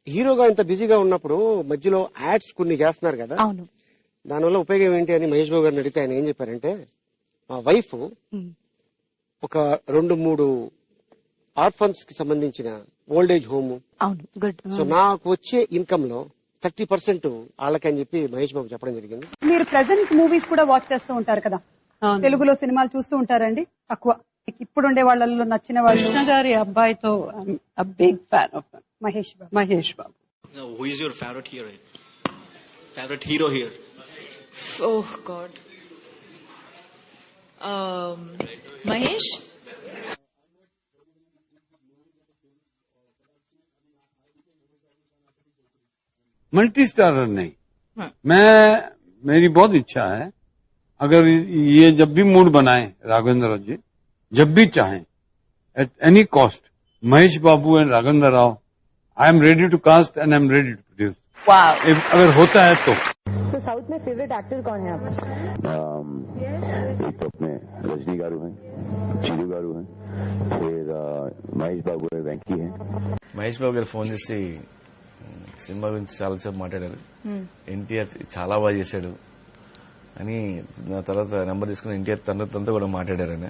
హీరోగా ఇంత బిజీగా ఉన్నప్పుడు మధ్యలో యాడ్స్ కొన్ని చేస్తున్నారు కదా, అవును. దానివల్ల ఉపయోగం ఏంటి అని మహేష్ బాబు గారిని అడిగితే ఆయన ఏం చెప్పారంటే, మా వైఫ్ ఒక 2-3 ఆర్ఫన్స్ కి సంబంధించిన ఓల్డేజ్ హోమ్, అవును, గుడ్. సో నాకు వచ్చే ఇన్కమ్ లో 30% వాళ్ళకని చెప్పి మహేష్ బాబు చెప్పడం జరిగింది. మీరు ప్రెసెంట్ మూవీస్ కూడా వాచ్ చేస్తూ ఉంటారు కదా, తెలుగులో సినిమాలు చూస్తూ ఉంటారండి? తక్కువ. ఇప్పుడు ఉండే వాళ్ళలో నచ్చిన వాళ్ళు? కృష్ణ గారి అబ్బాయితో big fan of Mahesh Babu. Mahesh Babu. Who is your favorite hero? Favorite hero here? Oh God. Mahesh. Multi starrer नहीं, मेरी बहुत इच्छा है, अगर ये जब भी मूड बनाए राघवेंद्र राव जी, जब भी चाहें, at any cost, Mahesh Babu and Raghavendra Rao, I am ready to cast and I am ready to produce. अगर होता है तो साउथ में फेवरेट एक्टर कौन है आपका? एक तो अपने रजनी गारू हैं, चीरू गारू हैं, फिर महेश बाबू है, वेंकी है. మహేష్ బాబు గారు ఫోన్ చేసి సినిమా గురించి చాలా సేపు మాట్లాడారు. ఎన్టీఆర్ చాలా బాగా చేశాడు అని, నా తర్వాత నెంబర్ తీసుకుని ఎన్టీఆర్ తనతో కూడా మాట్లాడారు. ఆయన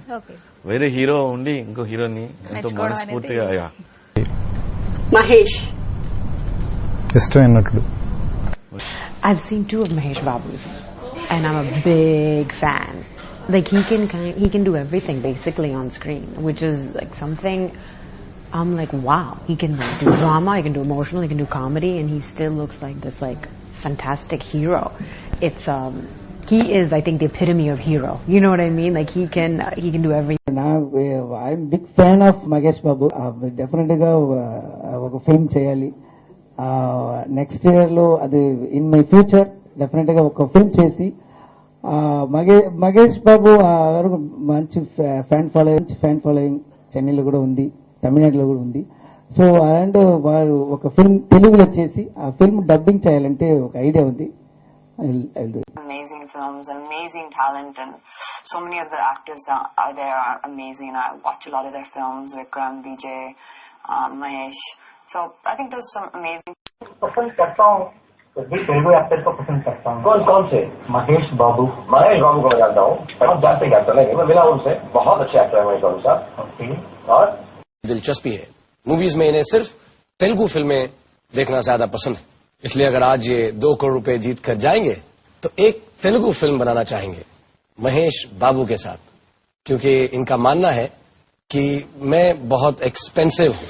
వేరే హీరో ఉండి ఇంకో హీరోని ఎంతో మనస్ఫూర్తిగా. మహేష్ ఇష్టమైన నటుడు. I've seen 2 of Mahesh Babu's, and I'm a big fan. Like he can do everything basically on screen, which is like something. I'm like, wow, he can do drama, he can do emotional, he can do comedy, and he still looks like this like fantastic hero. It's he is, I think, the epitome of hero. You know what I mean? Like he can do everything. I'm big fan of Mahesh Babu. Definitely oka film cheyali. Next year lo adi in my future definitely oka film chesi Mahesh Babu manchi fan following Chennai lo kuda undi, తమిళనాడులో కూడా ఉంది. So అలాంటి వారు ఒక film తెలుగులో చేసి ఆ film dubbing చేయాలంటే ఒక ఐడియా ఉంది. Amazing films, amazing talent, and so many of the actors that are there are amazing. I watch a lot of their films, Vikram, Vijay, Mahesh. So I think there's some amazing. पसंद करता हूँ, Telugu actor को पसंद करता हूँ. कौन से? महेश बाबू. महेश बाबू को मैं जानता हूँ, बहुत जानते एक्टर नहीं, मैं मिला उनसे, बहुत अच्छे एक्टर है महेश बाबू साहब. और दिलचस्पी है मूवीज में, इन्हें सिर्फ तेलुगु फिल्में देखना ज्यादा पसंद है. इसलिए अगर आज ये 2 करोड़ रुपए जीत कर जाएंगे तो एक तेलुगु फिल्म बनाना चाहेंगे महेश बाबू के साथ, क्योंकि इनका मानना है कि मैं बहुत एक्सपेंसिव हूं.